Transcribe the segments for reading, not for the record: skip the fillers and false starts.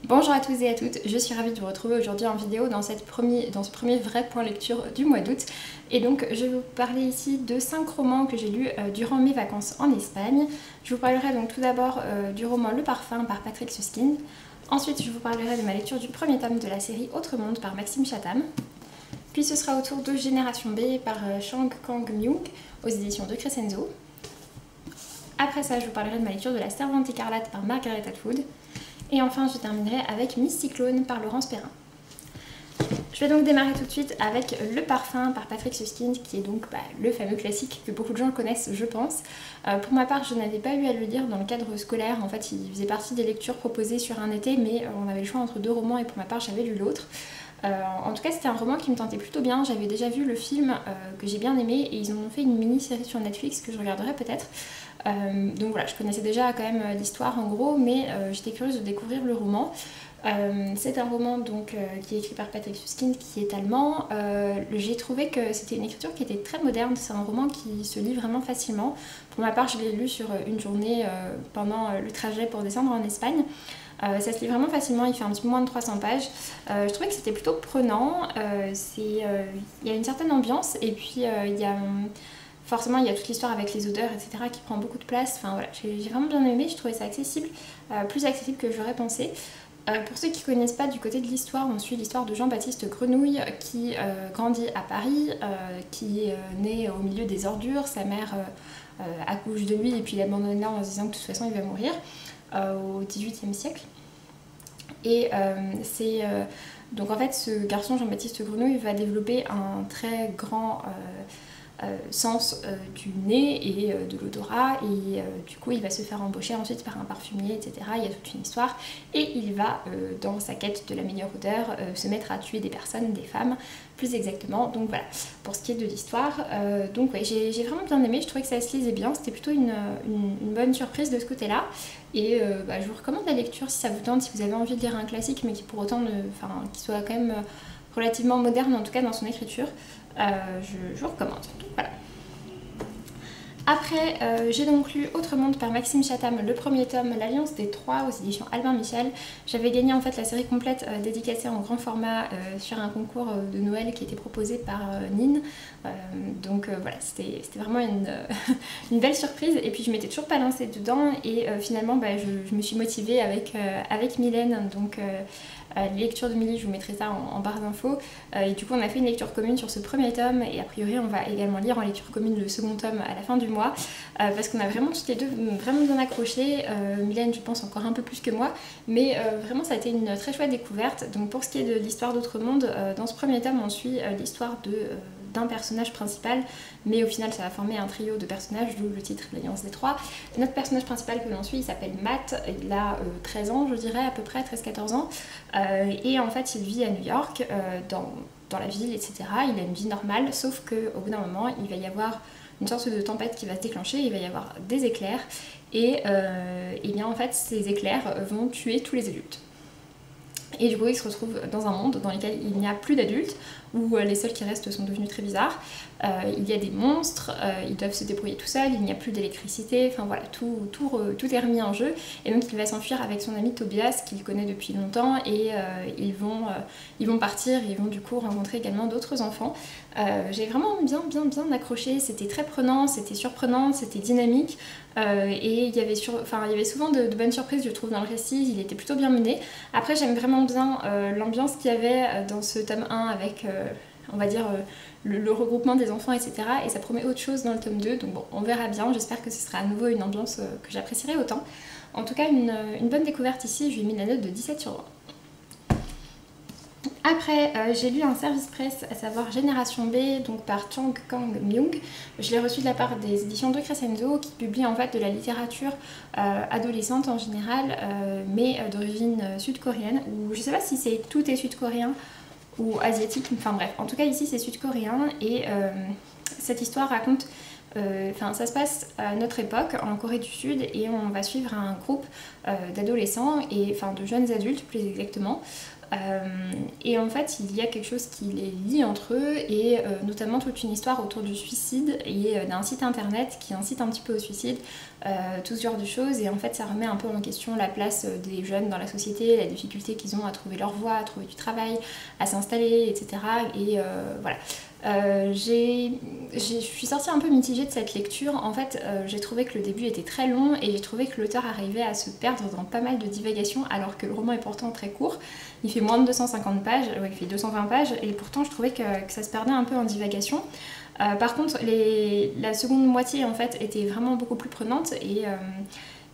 Bonjour à tous et à toutes, je suis ravie de vous retrouver aujourd'hui en vidéo dans ce premier vrai point lecture du mois d'août. Et donc je vais vous parler ici de 5 romans que j'ai lus durant mes vacances en Espagne. Je vous parlerai donc tout d'abord du roman Le Parfum par Patrick Süskind. Ensuite je vous parlerai de ma lecture du premier tome de la série Autre Monde par Maxime Chatham. Puis ce sera au tour de Génération B par Chang Kang-myung aux éditions de Crescenzo. Après ça je vous parlerai de ma lecture de La Servante écarlate par Margaret Atwood. Et enfin, je terminerai avec Miss Cyclone par Laurence Perrin. Je vais donc démarrer tout de suite avec Le Parfum par Patrick Süskind, qui est donc le fameux classique que beaucoup de gens connaissent, je pense. Pour ma part, je n'avais pas eu à le lire dans le cadre scolaire. En fait, il faisait partie des lectures proposées sur un été, mais on avait le choix entre deux romans et pour ma part, j'avais lu l'autre. En tout cas, c'était un roman qui me tentait plutôt bien. J'avais déjà vu le film que j'ai bien aimé et ils en ont fait une mini-série sur Netflix que je regarderai peut-être. Donc voilà, je connaissais déjà quand même l'histoire en gros, mais j'étais curieuse de découvrir le roman. C'est un roman donc, qui est écrit par Patrick Süskind, qui est allemand. J'ai trouvé que c'était une écriture qui était très moderne, c'est un roman qui se lit vraiment facilement. Pour ma part, je l'ai lu sur une journée pendant le trajet pour descendre en Espagne. Ça se lit vraiment facilement, il fait un petit peu moins de 300 pages. Je trouvais que c'était plutôt prenant, il y a une certaine ambiance et puis il y a... Forcément, il y a toute l'histoire avec les odeurs, etc. qui prend beaucoup de place. Enfin voilà, j'ai vraiment bien aimé, je trouvais ça accessible, plus accessible que j'aurais pensé. Pour ceux qui ne connaissent pas, du côté de l'histoire, on suit l'histoire de Jean-Baptiste Grenouille qui grandit à Paris, qui est né au milieu des ordures. Sa mère accouche de lui et puis l'abandonne là en se disant que de toute façon il va mourir au XVIIIe siècle. Et donc en fait, ce garçon Jean-Baptiste Grenouille va développer un très grand sens du nez et de l'odorat et du coup il va se faire embaucher ensuite par un parfumier, etc. Il y a toute une histoire et il va dans sa quête de la meilleure odeur se mettre à tuer des personnes, des femmes plus exactement. Donc voilà pour ce qui est de l'histoire. Donc ouais, j'ai vraiment bien aimé, je trouvais que ça se lisait bien, c'était plutôt une bonne surprise de ce côté là et je vous recommande la lecture si ça vous tente, si vous avez envie de lire un classique mais qui pour autant qui soit quand même relativement moderne en tout cas dans son écriture. Je vous recommande. Donc voilà. Après, j'ai donc lu Autre Monde par Maxime Chatham, le premier tome, L'Alliance des Trois aux éditions Albin Michel. J'avais gagné en fait la série complète dédicacée en grand format sur un concours de Noël qui était proposé par Nin. Donc voilà, c'était vraiment une belle surprise. Et puis je m'étais toujours pas lancée dedans et finalement je me suis motivée avec Mylène. Donc les lectures de Milly, je vous mettrai ça en barre d'infos. Et du coup, on a fait une lecture commune sur ce premier tome et a priori, on va également lire en lecture commune le second tome à la fin du mois parce qu'on a vraiment toutes les deux vraiment bien accroché. Mylène, je pense, encore un peu plus que moi, mais vraiment, ça a été une très chouette découverte. Donc, pour ce qui est de l'histoire d'Autre Monde, dans ce premier tome, on suit l'histoire d'un personnage principal, mais au final ça va former un trio de personnages, d'où le titre L'Alliance des Trois. Notre personnage principal que l'on suit, il s'appelle Matt, il a 13 ans je dirais, à peu près 13-14 ans, et en fait il vit à New York, dans la ville, etc. Il a une vie normale, sauf qu'au bout d'un moment il va y avoir une sorte de tempête qui va se déclencher, il va y avoir des éclairs, et bien en fait ces éclairs vont tuer tous les adultes. Et du coup, il se retrouve dans un monde dans lequel il n'y a plus d'adultes, où les seuls qui restent sont devenus très bizarres. Il y a des monstres, ils doivent se débrouiller tout seuls, il n'y a plus d'électricité, enfin voilà, tout est remis en jeu. Et donc il va s'enfuir avec son ami Tobias, qu'il connaît depuis longtemps, et ils vont partir, et ils vont du coup rencontrer également d'autres enfants. J'ai vraiment bien accroché, c'était très prenant, c'était surprenant, c'était dynamique. Et il y avait souvent de bonnes surprises, je trouve, dans le récit, il était plutôt bien mené. Après, j'aime vraiment bien l'ambiance qu'il y avait dans ce tome 1 avec, on va dire, le regroupement des enfants, etc. Et ça promet autre chose dans le tome 2, donc bon, on verra bien, j'espère que ce sera à nouveau une ambiance que j'apprécierai autant. En tout cas, une bonne découverte ici, je lui ai mis la note de 17 sur 20. Après, j'ai lu un service presse, à savoir Génération B, donc par Chang Kang-myung. Je l'ai reçu de la part des éditions de Crescenzo, qui publient en fait de la littérature adolescente en général, mais d'origine sud-coréenne, ou je sais pas si tout est sud-coréen ou asiatique, enfin bref, en tout cas ici c'est sud-coréen, et cette histoire raconte... ça se passe à notre époque en Corée du Sud et on va suivre un groupe d'adolescents et de jeunes adultes plus exactement Et en fait il y a quelque chose qui les lie entre eux et notamment toute une histoire autour du suicide et d'un site internet qui incite un petit peu au suicide, tout ce genre de choses, et en fait ça remet un peu en question la place des jeunes dans la société, la difficulté qu'ils ont à trouver leur voie, à trouver du travail, à s'installer, etc. Et voilà. Je suis sortie un peu mitigée de cette lecture. En fait, j'ai trouvé que le début était très long et j'ai trouvé que l'auteur arrivait à se perdre dans pas mal de divagations alors que le roman est pourtant très court. Il fait moins de 250 pages, ouais, il fait 220 pages et pourtant je trouvais que ça se perdait un peu en divagation. Par contre, la seconde moitié en fait était vraiment beaucoup plus prenante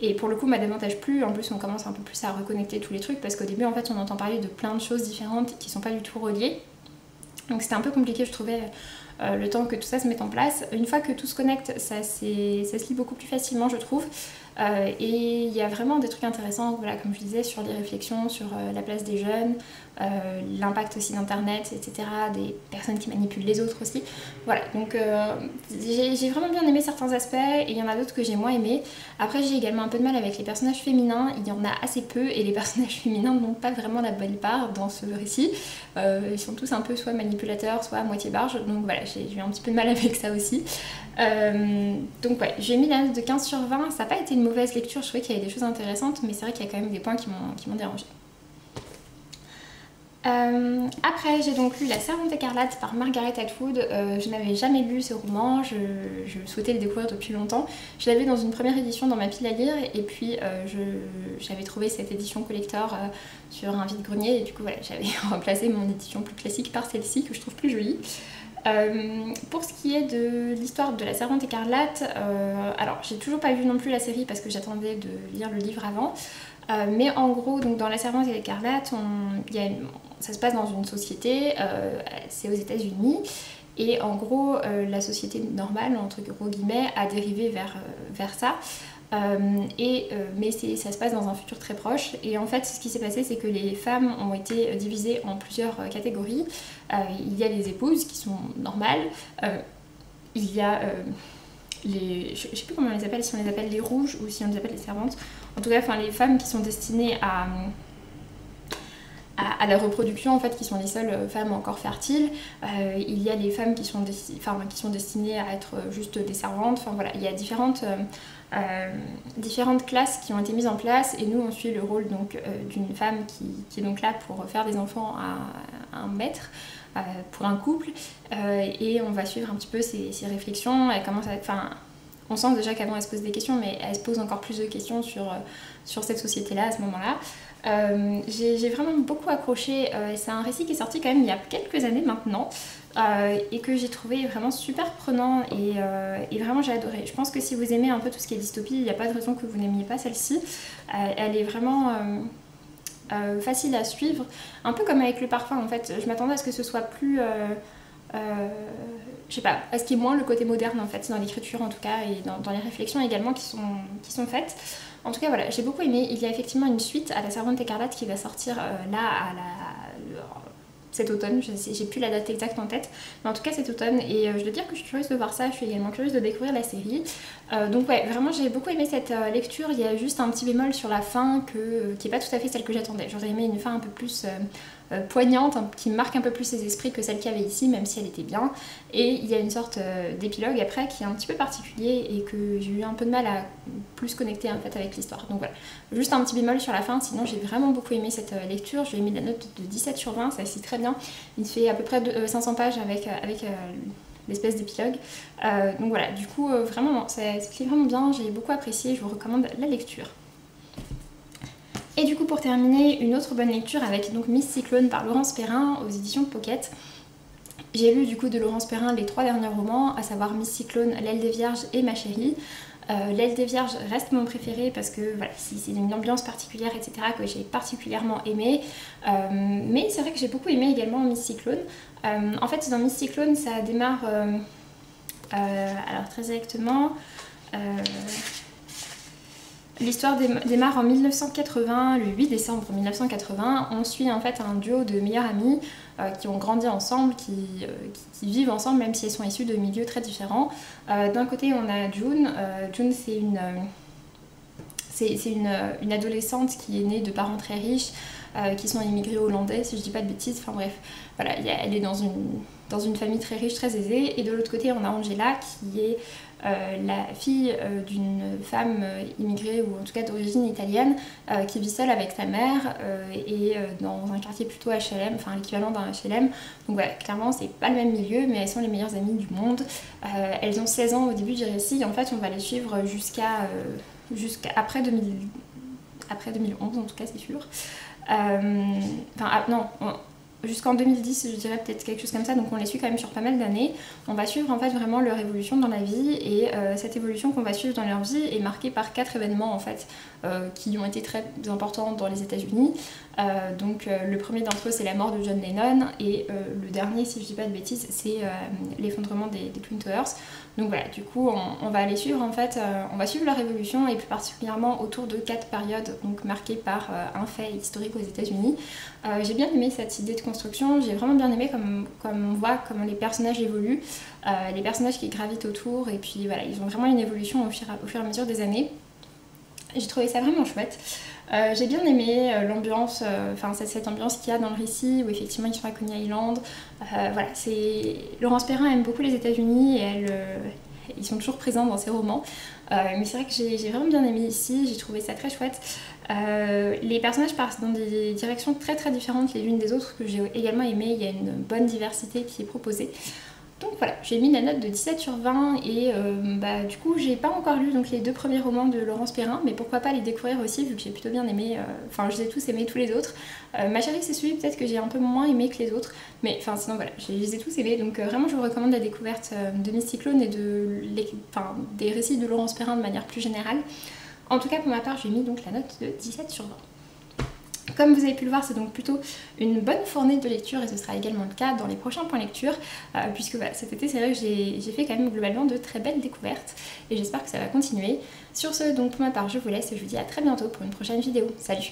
et pour le coup m'a davantage plu. En plus on commence un peu plus à reconnecter tous les trucs parce qu'au début en fait on entend parler de plein de choses différentes qui sont pas du tout reliées. Donc c'était un peu compliqué je trouvais le temps que tout ça se mette en place. Une fois que tout se connecte, ça se lit beaucoup plus facilement je trouve. Et il y a vraiment des trucs intéressants, voilà, comme je disais, sur les réflexions, sur la place des jeunes, l'impact aussi d'internet, etc., des personnes qui manipulent les autres aussi. Voilà, donc j'ai vraiment bien aimé certains aspects et il y en a d'autres que j'ai moins aimé. Après j'ai également un peu de mal avec les personnages féminins, il y en a assez peu et les personnages féminins n'ont pas vraiment la bonne part dans ce récit. Ils sont tous un peu soit manipulateurs, soit à moitié barges, donc voilà, j'ai eu un petit peu de mal avec ça aussi. Donc ouais, j'ai mis la note de 15 sur 20, ça n'a pas été une mauvaise lecture, je trouvais qu'il y avait des choses intéressantes, mais c'est vrai qu'il y a quand même des points qui m'ont dérangé. Après j'ai donc lu La Servante écarlate par Margaret Atwood. Je n'avais jamais lu ce roman, je souhaitais le découvrir depuis longtemps. Je l'avais dans une première édition dans ma pile à lire et puis j'avais trouvé cette édition collector sur un vide-grenier et du coup voilà, j'avais remplacé mon édition plus classique par celle-ci que je trouve plus jolie. Pour ce qui est de l'histoire de La Servante écarlate, alors j'ai toujours pas vu non plus la série parce que j'attendais de lire le livre avant. Mais en gros, donc dans La Servante écarlate, ça se passe dans une société, c'est aux États-Unis, et en gros, la société normale, entre gros guillemets, a dérivé vers ça. Mais ça se passe dans un futur très proche, et en fait ce qui s'est passé c'est que les femmes ont été divisées en plusieurs catégories. Il y a les épouses qui sont normales, il y a je sais plus comment on les appelle, si on les appelle les rouges ou si on les appelle les servantes, en tout cas les femmes qui sont destinées à la reproduction en fait, qui sont les seules femmes encore fertiles. Il y a les femmes qui sont destinées à être juste des servantes. Enfin voilà, il y a différentes classes qui ont été mises en place et nous on suit le rôle donc d'une femme qui est donc là pour faire des enfants à un maître. Pour un couple et on va suivre un petit peu ses réflexions. Elle commence on sent déjà qu'avant elle se pose des questions, mais elle se pose encore plus de questions sur cette société-là à ce moment-là. J'ai vraiment beaucoup accroché. C'est un récit qui est sorti quand même il y a quelques années maintenant et que j'ai trouvé vraiment super prenant et vraiment j'ai adoré. Je pense que si vous aimez un peu tout ce qui est dystopie, il n'y a pas de raison que vous n'aimiez pas celle-ci. Elle est vraiment facile à suivre, un peu comme avec Le Parfum en fait. Je m'attendais à ce que ce soit plus je sais pas, à ce qu'il y ait moins le côté moderne en fait dans l'écriture en tout cas et dans les réflexions également qui sont faites. En tout cas voilà, j'ai beaucoup aimé. Il y a effectivement une suite à La Servante écarlate qui va sortir cet automne, j'ai plus la date exacte en tête, mais en tout cas cet automne, et je dois dire que je suis curieuse de voir ça, je suis également curieuse de découvrir la série. Donc ouais, vraiment j'ai beaucoup aimé cette lecture. Il y a juste un petit bémol sur la fin qui est pas tout à fait celle que j'attendais. J'aurais aimé une fin un peu plus poignante, qui marque un peu plus ses esprits que celle qu'il y avait ici, même si elle était bien. Et il y a une sorte d'épilogue après qui est un petit peu particulier et que j'ai eu un peu de mal à plus connecter en fait avec l'histoire. Donc voilà, juste un petit bémol sur la fin, sinon j'ai vraiment beaucoup aimé cette lecture. Je lui ai mis la note de 17 sur 20, ça se lit très bien. Il fait à peu près 500 pages avec l'espèce d'épilogue. Donc voilà, du coup vraiment, ça se lit vraiment bien, j'ai beaucoup apprécié, je vous recommande la lecture. Et du coup pour terminer, une autre bonne lecture avec donc Miss Cyclone par Laurence Perrin aux éditions Pocket. J'ai lu du coup de Laurence Perrin les 3 derniers romans, à savoir Miss Cyclone, L'aile des Vierges et Ma Chérie. L'aile des Vierges reste mon préféré parce que voilà, c'est une ambiance particulière, etc. que j'ai particulièrement aimé. Mais c'est vrai que j'ai beaucoup aimé également Miss Cyclone. En fait dans Miss Cyclone ça démarre, alors très exactement... L'histoire démarre en 1980, le 8 décembre 1980. On suit en fait un duo de meilleures amies qui ont grandi ensemble, qui vivent ensemble même si elles sont issues de milieux très différents. D'un côté on a June. June c'est une adolescente qui est née de parents très riches, qui sont immigrés hollandais, si je dis pas de bêtises, enfin bref, voilà, elle est dans une famille très riche, très aisée, et de l'autre côté on a Angela qui est la fille d'une femme immigrée, ou en tout cas d'origine italienne, qui vit seule avec sa mère et dans un quartier plutôt HLM, enfin l'équivalent d'un HLM. Donc voilà, clairement c'est pas le même milieu, mais elles sont les meilleures amies du monde. Elles ont 16 ans au début du récit, et en fait on va les suivre jusqu'à après 2011 en tout cas, c'est sûr. Non, jusqu'en 2010, je dirais, peut-être quelque chose comme ça, donc on les suit quand même sur pas mal d'années. On va suivre en fait vraiment leur évolution dans la vie, et cette évolution qu'on va suivre dans leur vie est marquée par 4 événements en fait qui ont été très importants dans les États-Unis. Donc le premier d'entre eux c'est la mort de John Lennon, et le dernier, si je dis pas de bêtises, c'est l'effondrement des Twin Towers. Donc voilà, du coup on va les suivre en fait, on va suivre leur évolution, et plus particulièrement autour de 4 périodes donc marquées par un fait historique aux États-Unis. J'ai bien aimé cette idée de construction, j'ai vraiment bien aimé comme on voit comment les personnages évoluent, les personnages qui gravitent autour, et puis voilà, ils ont vraiment une évolution au fur et à mesure des années. J'ai trouvé ça vraiment chouette. J'ai bien aimé l'ambiance, cette ambiance qu'il y a dans le récit, où effectivement ils sont à Coney Island. Voilà, Laurence Perrin aime beaucoup les États-Unis, et ils sont toujours présents dans ses romans. Mais c'est vrai que j'ai vraiment bien aimé ici, j'ai trouvé ça très chouette. Les personnages partent dans des directions très très différentes les unes des autres, que j'ai également aimé. Il y a une bonne diversité qui est proposée. Donc voilà, j'ai mis la note de 17 sur 20, et du coup j'ai pas encore lu donc les 2 premiers romans de Laurence Perrin, mais pourquoi pas les découvrir aussi, vu que j'ai plutôt bien aimé, enfin je les ai tous aimés, tous les autres. Ma chérie c'est celui peut-être que j'ai un peu moins aimé que les autres, mais enfin sinon voilà, je les ai tous aimés, donc vraiment je vous recommande la découverte de Miss Cyclone et des récits de Laurence Perrin de manière plus générale. En tout cas pour ma part j'ai mis donc la note de 17 sur 20. Comme vous avez pu le voir, c'est donc plutôt une bonne fournée de lecture, et ce sera également le cas dans les prochains points lecture, puisque voilà, cet été c'est vrai que j'ai fait quand même globalement de très belles découvertes, et j'espère que ça va continuer. Sur ce, donc pour ma part je vous laisse, et je vous dis à très bientôt pour une prochaine vidéo. Salut!